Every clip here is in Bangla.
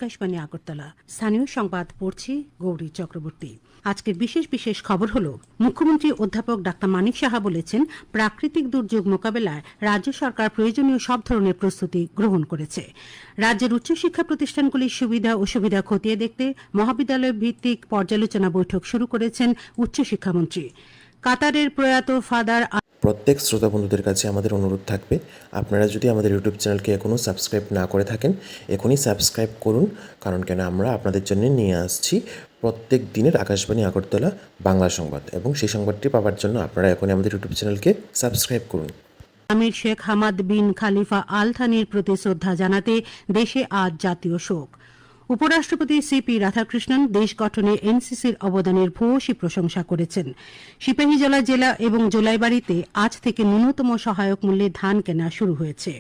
আকাশবাণী আগরতলা। স্থানীয় সংবাদ পড়ছি গৌরী চক্রবর্তী। আজকের বিশেষ বিশেষ খবর হল, মুখ্যমন্ত্রী অধ্যাপক ডাক্তার মানিক সাহা বলেছেন, প্রাকৃতিক দুর্যোগ মোকাবেলায় রাজ্য সরকার প্রয়োজনীয় সব ধরনের প্রস্তুতি গ্রহণ করেছে। রাজ্যের উচ্চশিক্ষা প্রতিষ্ঠানগুলির সুবিধা অসুবিধা খতিয়ে দেখতে মহাবিদ্যালয় ভিত্তিক পর্যালোচনা বৈঠক শুরু করেছেন উচ্চশিক্ষামন্ত্রী। কাতারের প্রয়াত ফাদার প্রত্যেক শ্রোতা বন্ধুদের কাছে আমাদের অনুরোধ থাকবে, আপনারা যদি আমাদের ইউটিউব চ্যানেলকে এখনও সাবস্ক্রাইব না করে থাকেন, এখনই সাবস্ক্রাইব করুন। কারণ কেন আমরা আপনাদের জন্য নিয়ে আসছি প্রত্যেক দিনের আকাশবাণী আগরতলা বাংলা সংবাদ, এবং সেই সংবাদটি পাওয়ার জন্য আপনারা এখনই আমাদের ইউটিউব চ্যানেলকে সাবস্ক্রাইব করুন। আমির শেখ হামাদ বিন খালিফা আল থানির প্রতি শ্রদ্ধা জানাতে দেশে আজ জাতীয় শোক। উপরাষ্ট্রপতি সিপি রাধাকৃষ্ণন দেশ গঠনে এনসিসির অবদানের ভূয়সী প্রশংসা করেছেন। সিপাহীজলা জেলা এবং জোলাইবাড়িতে আজ থেকে ন্যূনতম সহায়ক মূল্যে ধান কেনা শুরু হয়েছে।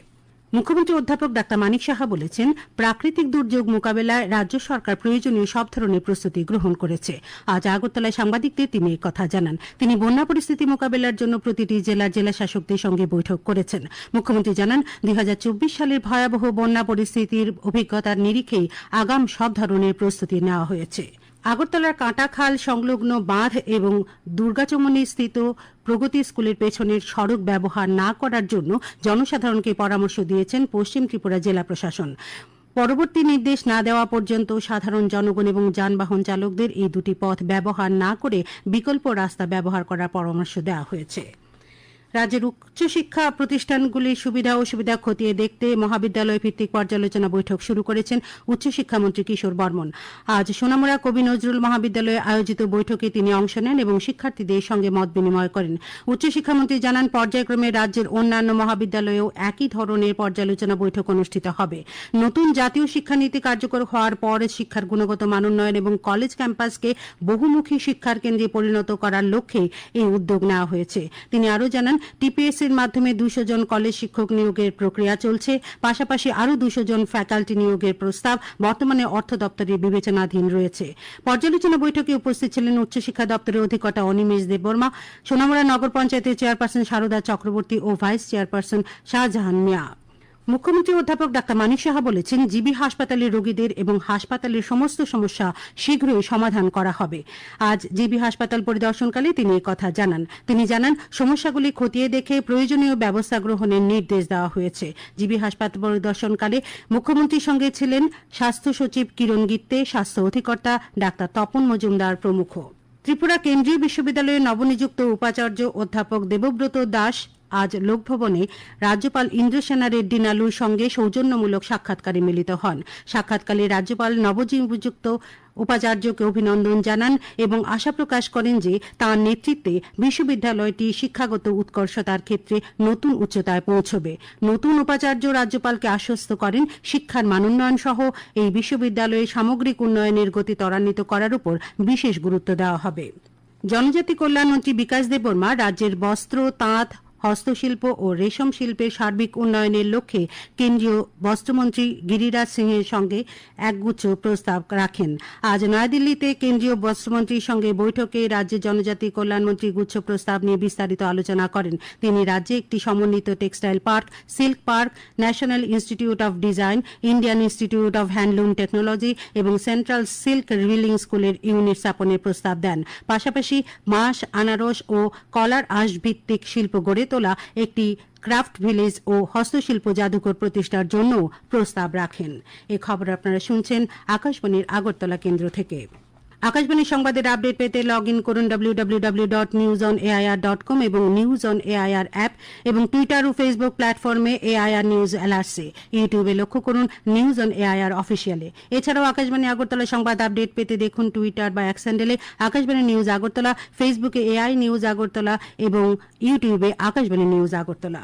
মুখ্যমন্ত্রী অধ্যাপক ডাক্তার মানিক সাহা বলেছেন, প্রাকৃতিক দুর্যোগ মোকাবেলায় রাজ্য সরকার প্রয়োজনীয় সব ধরনের প্রস্তুতি গ্রহণ করেছে। আজ আগরতলায় সাংবাদিকদের তিনি এই কথা জানান। তিনি বন্যা পরিস্থিতি মোকাবেলার জন্য প্রতিটি জেলার জেলাশাসকদের সঙ্গে বৈঠক করেছেন। মুখ্যমন্ত্রী জানান, ২০২৪ সালের ভয়াবহ বন্যা পরিস্থিতির অভিজ্ঞতার নিরিখেই আগাম সব ধরনের প্রস্তুতি নেওয়া হয়েছে। আগরতলার কাঁটাখাল সংলগ্ন বাঁধ এবং দুর্গাচমনি স্থিত প্রগতি স্কুলের পেছনের সড়ক ব্যবহার না করার জন্য জনসাধারণকে পরামর্শ দিয়েছেন পশ্চিম ত্রিপুরা জেলা প্রশাসন। পরবর্তী নির্দেশ না দেওয়া পর্যন্ত সাধারণ জনগণ এবং যানবাহন চালকদের এই দুটি পথ ব্যবহার না করে বিকল্প রাস্তা ব্যবহার করার পরামর্শ দেওয়া হয়েছে। রাজ্যের উচ্চশিক্ষা প্রতিষ্ঠানগুলির সুবিধা অসুবিধা খতিয়ে দেখতে মহাবিদ্যালয় ভিত্তিক পর্যালোচনা বৈঠক শুরু করেছেন উচ্চশিক্ষামন্ত্রী কিশোর বর্মন। আজ সোনামুড়া কবি নজরুল মহাবিদ্যালয়ে আয়োজিত বৈঠকে তিনি অংশ নেন এবং শিক্ষার্থীদের সঙ্গে মত বিনিময় করেন। উচ্চশিক্ষামন্ত্রী জানান, পর্যায়ক্রমে রাজ্যের অন্যান্য মহাবিদ্যালয়েও একই ধরনের পর্যালোচনা বৈঠক অনুষ্ঠিত হবে। নতুন জাতীয় শিক্ষানীতি কার্যকর হওয়ার পর শিক্ষার গুণগত মান উন্নয়ন এবং কলেজ ক্যাম্পাসকে বহুমুখী শিক্ষার কেন্দ্রে পরিণত করার লক্ষ্যে এই উদ্যোগ নেওয়া হয়েছে। তিনি আরও জানান, টিপিএস এর মাধ্যমে ২০০ জন কলেজ শিক্ষক নিয়োগের প্রক্রিয়া চলছে। পাশাপাশি আরও ২০০ জন ফ্যাকাল্টি নিয়োগের প্রস্তাব বর্তমানে অর্থ দপ্তরের বিবেচনাধীন রয়েছে। পর্যালোচনা বৈঠকে উপস্থিত ছিলেন উচ্চশিক্ষা দপ্তরের অধিকর্তা অনিমেষ দেববর্মা, সোনামুড়া নগর পঞ্চায়েতের চেয়ারপারসন শারদা চক্রবর্তী ও ভাইস চেয়ারপারসন শাহজাহান মিয়া। মুখ্যমন্ত্রী অধ্যাপক ডাক্তার মানিক সাহা বলেছেন, জিবি হাসপাতালের রোগীদের এবং হাসপাতালের সমস্ত সমস্যা শীঘ্রই সমাধান করা হবে। আজ জিবি হাসপাতাল পরিদর্শনকালে তিনি এই কথা জানান। তিনি জানান, সমস্যাগুলি খতিয়ে দেখে প্রয়োজনীয় ব্যবস্থা গ্রহণের নির্দেশ দেওয়া হয়েছে। জিবি হাসপাতাল পরিদর্শনকালে মুখ্যমন্ত্রীর সঙ্গে ছিলেন স্বাস্থ্য সচিব কিরণ গিত্তে, স্বাস্থ্য অধিকর্তা ডাক্তার তপন মজুমদার প্রমুখ। ত্রিপুরা কেন্দ্রীয় বিশ্ববিদ্যালয়ের নবনিযুক্ত উপাচার্য অধ্যাপক দেবব্রত দাস আজ লোকভবনে রাজ্যপাল ইন্দ্রসেনা রেড্ডি নালুর সঙ্গে সৌজন্যমূলক সাক্ষাৎকারে মিলিত হন। সাক্ষাৎকালে রাজ্যপাল নবনিযুক্ত উপাচার্যকে অভিনন্দন জানান এবং আশা প্রকাশ করেন যে তাঁর নেতৃত্বে বিশ্ববিদ্যালয়টি শিক্ষাগত উৎকর্ষতার ক্ষেত্রে নতুন উচ্চতায় পৌঁছবে। নতুন উপাচার্য রাজ্যপালকে আশ্বস্ত করেন, শিক্ষার মানোন্নয়ন সহ এই বিশ্ববিদ্যালয়ের সামগ্রিক উন্নয়নের গতি ত্বরান্বিত করার উপর বিশেষ গুরুত্ব দেওয়া হবে। জনজাতি কল্যাণমন্ত্রী বিকাশ দেববর্মা রাজ্যের বস্ত্র, তাঁত, হস্তশিল্প ও রেশম শিল্পের সার্বিক উন্নয়নের লক্ষ্যে কেন্দ্রীয় বস্ত্রমন্ত্রী গিরিরাজ সিংয়ের সঙ্গে একগুচ্ছ প্রস্তাব রাখেন। আজ নয়াদিল্লিতে কেন্দ্রীয় বস্ত্রমন্ত্রীর সঙ্গে বৈঠকে রাজ্যের জনজাতি কল্যাণমন্ত্রী গুচ্ছ প্রস্তাব নিয়ে বিস্তারিত আলোচনা করেন। তিনি রাজ্যে একটি সমন্বিত textile park, silk park, national institute of design, Indian institute of handloom technology এবং সেন্ট্রাল সিল্ক রিভিলিং স্কুলের ইউনিট স্থাপনের প্রস্তাব দেন। পাশাপাশি মাস, আনারস ও কলার আঁশ ভিত্তিক শিল্প গড়ে তোলা একটি ক্রাফট ভিলেজ ও হস্তশিল্প জাদুঘর প্রতিষ্ঠার জন্য প্রস্তাব রাখেন। এই খবর আপনারা শুনছেন আকাশবাণীর আগরতলা কেন্দ্র থেকে। আকাশবাণী সংবাদের আপডেট পেতে লগ ইন করুন www.newsonair.com এবং নিউজ অন এআইআর অ্যাপ, এবং টুইটার ও ফেসবুক প্ল্যাটফর্মে এআইআর নিউজ এলআরসি। ইউটিউবে লক্ষ্য করুন নিউজ অন এআইআর অফিসিয়ালে। এছাড়াও আকাশবাণী আগরতলা সংবাদ আপডেট পেতে দেখুন টুইটার বা এক্স হ্যান্ডেলে আকাশবাণী নিউজ আগরতলা, ফেসবুকে এআই নিউজ আগরতলা এবং ইউটিউবে আকাশবাণী নিউজ আগরতলা।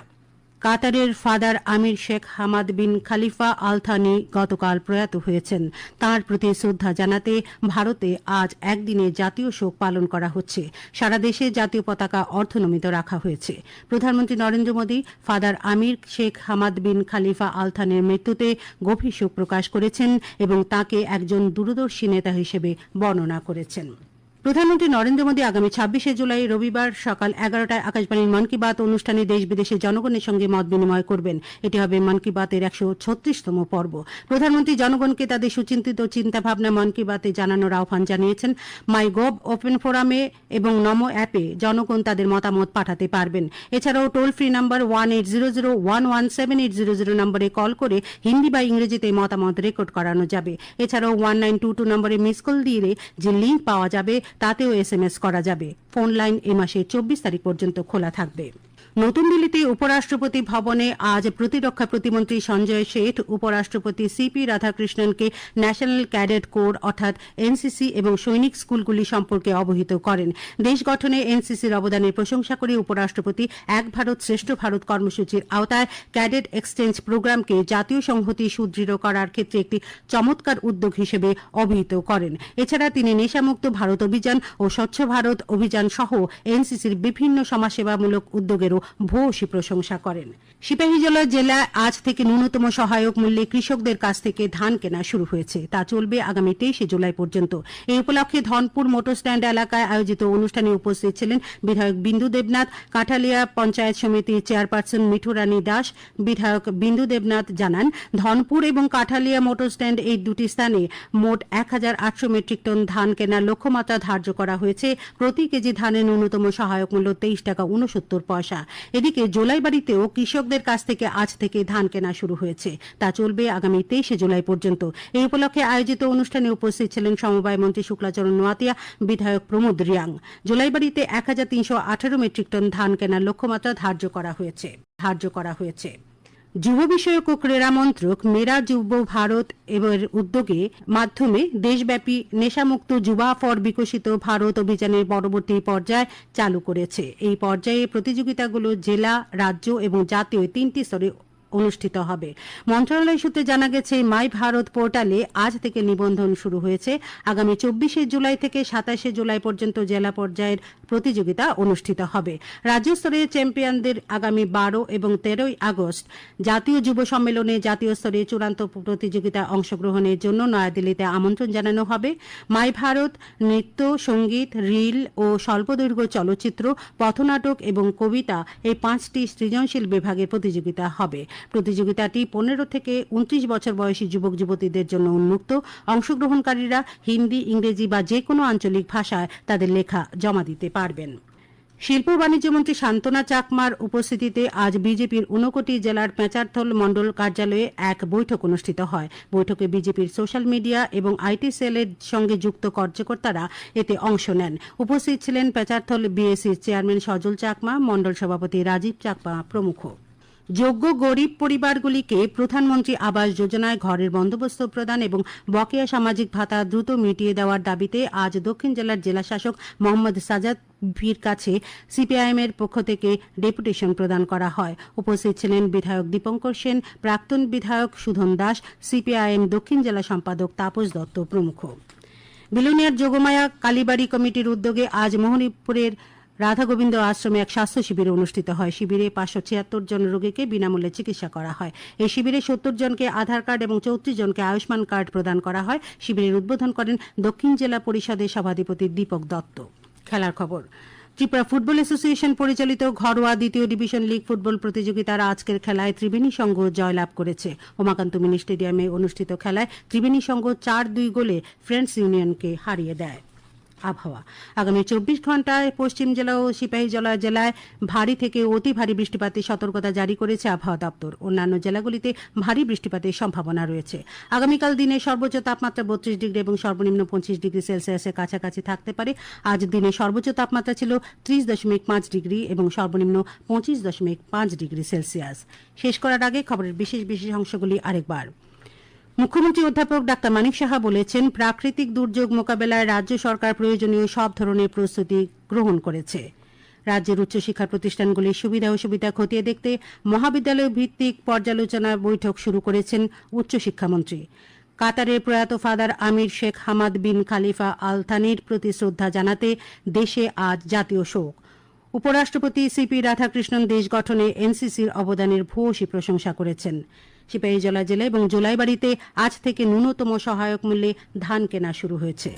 কাতারের ফাদার আমির শেখ হামাদ বিন খালিফা আল থানি গতকাল প্রয়াত হয়েছেন। তাঁর প্রতি শ্রদ্ধা জানাতে ভারতে আজ একদিনে জাতীয় শোক পালন করা হচ্ছে। সারা দেশে জাতীয় পতাকা অর্ধনমিত রাখা হয়েছে। প্রধানমন্ত্রী নরেন্দ্র মোদী ফাদার আমির শেখ হামাদ বিন খালিফা আল থানির মৃত্যুতে গভীর শোক প্রকাশ করেছেন এবং তাঁকে একজন দূরদর্শী নেতা হিসেবে বর্ণনা করেছেন। প্রধানমন্ত্রী নরেন্দ্র মোদী আগামী ২৬শে জুলাই রবিবার সকাল ১১টায় আকাশবাণীর মন কি বাত অনুষ্ঠানে দেশ বিদেশের জনগণের সঙ্গে মত বিনিময় করবেন। এটি হবে মন কি বাতের ১৩৬তম পর্ব। প্রধানমন্ত্রী জনগণকে তাদের সুচিন্তিত চিন্তাভাবনা মন কি বাতে জানানোর আহ্বান জানিয়েছেন। মাই গভ ওপেন ফোরামে এবং নমো অ্যাপে জনগণ তাদের মতামত পাঠাতে পারবেন। এছাড়াও টোল ফ্রি নাম্বার 1800117800 নম্বরে কল করে হিন্দি বা ইংরেজিতে মতামত রেকর্ড করানো যাবে। এছাড়াও 1922 নম্বরে মিস কল দিলে যে লিঙ্ক পাওয়া যাবে তাতেও SMS করা যাবে। ফোন লাইন এ মাসের ২৪ তারিখ পর্যন্ত খোলা থাকবে। নতুন দিল্লিতে উপরাষ্ট্রপতি ভবনে আজ প্রতিরক্ষা প্রতিমন্ত্রী সঞ্জয় শেঠ উপরাষ্ট্রপতি সিপি রাধাকৃষ্ণনকে ন্যাশনাল ক্যাডেট কোর অর্থাৎ এনসিসি এবং সৈনিক স্কুলগুলি সম্পর্কে অবহিত করেন। দেশ গঠনে এনসিসির অবদানের প্রশংসা করে উপরাষ্ট্রপতি এক ভারত শ্রেষ্ঠ ভারত কর্মসূচির আওতায় ক্যাডেট এক্সচেঞ্জ প্রোগ্রামকে জাতীয় সংহতি সুদৃঢ় করার ক্ষেত্রে একটি চমৎকার উদ্যোগ হিসেবে অভিহিত করেন। এছাড়া তিনি নেশামুক্ত ভারত অভিযান ও স্বচ্ছ ভারত অভিযান সহ এনসিসির বিভিন্ন সমাজসেবামূলক উদ্যোগেরও ভূয়সী প্রশংসা করেন। সিপাহীজলা জেলায় আজ থেকে ন্যূনতম সহায়ক মূল্যে কৃষকদের কাছ থেকে ধান কেনা শুরু হয়েছে। তা চলবে আগামী ২৩শে জুলাই পর্যন্ত। এই উপলক্ষে ধনপুর মোটর স্ট্যান্ড এলাকায় আয়োজিত অনুষ্ঠানে উপস্থিত ছিলেন বিধায়ক বিন্দু দেবনাথ, কাঠালিয়া পঞ্চায়েত সমিতির চেয়ারপারসন মিঠু রানী দাস। বিধায়ক বিন্দু দেবনাথ জানান, ধনপুর এবং কাঠালিয়া মোটর স্ট্যান্ড এই দুটি স্থানে মোট ১,৮০০ মেট্রিক টন ধান কেনার লক্ষ্যমাত্রা ধার্য করা হয়েছে। প্রতি কেজি ধানের ন্যূনতম সহায়ক মূল্য 23 টাকা ৬৯ পয়সা। এদিকে জোলাইবাড়িতেও কৃষকদের কাছ থেকে আজ থেকে ধান কেনা শুরু হয়েছে। তা চলবে আগামী ২৩শে জুলাই পর্যন্ত। এই উপলক্ষে আয়োজিত অনুষ্ঠানে উপস্থিত ছিলেন সমবায় মন্ত্রী শুক্লাচরণ নোয়াতিয়া, বিধায়ক প্রমোদ রিয়াং। জোলাইবাড়িতে ১,৩১৮ মেট্রিক টন ধান কেনার লক্ষ্যমাত্রা ধার্য করা হয়েছে। যুব বিষয়ক ও ক্রীড়া মন্ত্রক মেরা যুব ভারত এর উদ্যোগে মাধ্যমে দেশব্যাপী নেশামুক্ত যুবা ফর বিকশিত ভারত অভিযানের পরবর্তী পর্যায় চালু করেছে। এই পর্যায়ে প্রতিযোগিতাগুলো জেলা, রাজ্য এবং জাতীয় ৩টি স্তরে অনুষ্ঠিত হবে। মন্ত্রণালয় সূত্রে জানা গেছে, মাই ভারত পোর্টালে আজ থেকে নিবন্ধন শুরু হয়েছে। আগামী ২৪শে জুলাই থেকে ২৭শে জুলাই পর্যন্ত জেলা পর্যায়ের প্রতিযোগিতা অনুষ্ঠিত হবে। রাজ্য স্তরের চ্যাম্পিয়নদের আগামী ১২ এবং ১৩ই আগস্ট জাতীয় যুব সম্মেলনে জাতীয় স্তরে চূড়ান্ত প্রতিযোগিতায় অংশগ্রহণের জন্য নয়াদিল্লিতে আমন্ত্রণ জানানো হবে। মাই ভারত নৃত্য, সঙ্গীত, রিল ও স্বল্পদৈর্ঘ্য চলচ্চিত্র, পথনাটক এবং কবিতা এই ৫টি সৃজনশীল বিভাগের প্রতিযোগিতা হবে। প্রতিযোগিতাটি ১৫ থেকে ২৯ বছর বয়সী যুবক যুবতীদের জন্য উন্মুক্ত। অংশগ্রহণকারীরা হিন্দি, ইংরেজি বা যে কোনো আঞ্চলিক ভাষায় তাদের লেখা জমা দিতে পারবেন। শিল্প বাণিজ্য মন্ত্রী শান্তনা চাকমার উপস্থিতিতে আজ বিজেপির ঊনকোটি জেলার পেঁচারথল মণ্ডল কার্যালয়ে এক বৈঠক অনুষ্ঠিত হয়। বৈঠকে বিজেপির সোশ্যাল মিডিয়া এবং আইটি সেলের সঙ্গে যুক্ত কার্যকর্তারা এতে অংশ নেন। উপস্থিত ছিলেন পেঁচারথল বিএসির চেয়ারম্যান সজল চাকমা, মণ্ডল সভাপতি রাজীব চাকমা প্রমুখ। যোগ্য গরিব পরিবারগুলিকে প্রধানমন্ত্রী আবাস যোজনায় ঘরের বন্দোবস্ত প্রদান এবং বকেয়া সামাজিক ভাতা দ্রুত মিটিয়ে দেওয়ার দাবিতে আজ দক্ষিণ জেলার জেলাশাসক মোহাম্মদ সাজাদ ভির কাছে সিপিআইএমের পক্ষ থেকে ডেপুটেশন প্রদান করা হয়। উপস্থিত ছিলেন বিধায়ক দীপঙ্কর সেন, প্রাক্তন বিধায়ক সুধন দাস, সিপিআইএম দক্ষিণ জেলা সম্পাদক তাপস দত্ত প্রমুখ। বিলোনিয়ার যোগমায়া কালীবাড়ি কমিটির উদ্যোগে আজ মোহনীপুরের রাধা গোবিন্দ আশ্রমে এক স্বাস্থ্য শিবির অনুষ্ঠিত হয়। শিবিরে ৫৭৬ জন রোগীকে বিনামূল্যে চিকিৎসা করা হয়। এই শিবিরে ৭০ জনকে আধার কার্ড এবং ৩৪ জনকে আয়ুষ্মান কার্ড প্রদান করা হয়। শিবিরের উদ্বোধন করেন দক্ষিণ জেলা পরিষদের সভাধিপতি দীপক দত্ত। খেলার খবর। ত্রিপুরা ফুটবল অ্যাসোসিয়েশন পরিচালিত ঘরোয়া দ্বিতীয় ডিভিশন লীগ ফুটবল প্রতিযোগিতার আজকের খেলায় ত্রিবেণী সংঘ জয়লাভ করেছে। উমাকান্ত মিনি স্টেডিয়ামে অনুষ্ঠিত খেলায় ত্রিবেণী সংঘ ৪-২ গোলে ফ্রেন্ডস ইউনিয়নকে হারিয়ে দেয়। আবহাওয়া। আগামী ২৪ ঘণ্টায় পশ্চিম জেলা ও সিপাহীজলা জেলায় ভারী থেকে অতি ভারী বৃষ্টিপাতের সতর্কতা জারি করেছে আবহাওয়া দপ্তর। অন্যান্য জেলাগুলিতে ভারী বৃষ্টিপাতের সম্ভাবনা রয়েছে। আগামীকাল দিনে সর্বোচ্চ তাপমাত্রা ৩২ ডিগ্রি এবং সর্বনিম্ন ২৫ ডিগ্রি সেলসিয়াসের কাছাকাছি থাকতে পারে। আজ দিনে সর্বোচ্চ তাপমাত্রা ছিল ৩০.৫ ডিগ্রি এবং সর্বনিম্ন ২৫.৫ ডিগ্রি সেলসিয়াস। শেষ করার আগে খবরের বিশেষ অংশগুলি আরেকবার। মুখ্যমন্ত্রী অধ্যাপক ডাক্তার মানিক সাহা বলেছেন, প্রাকৃতিক দুর্যোগ মোকাবেলায় রাজ্য সরকার প্রয়োজনীয় সব ধরনের প্রস্তুতি গ্রহণ করেছে। রাজ্যের উচ্চশিক্ষা প্রতিষ্ঠানগুলির সুবিধা অসুবিধা খতিয়ে দেখতে মহাবিদ্যালয় ভিত্তিক পর্যালোচনা বৈঠক শুরু করেছেন উচ্চশিক্ষামন্ত্রী। কাতারের প্রয়াত ফাদার আমির শেখ হামাদ বিন খালিফা আল থানির প্রতি শ্রদ্ধা জানাতে দেশে আজ জাতীয় শোক। উপরাষ্ট্রপতি সিপি রাধাকৃষ্ণন দেশ গঠনে এনসিসির অবদানের ভূয়সী প্রশংসা করেছেন। সিপাহীজলা জেলা এবং জোলাইবাড়িতে আজ থেকে ন্যূনতম সহায়ক মূল্যে ধান কেনা শুরু হয়েছে।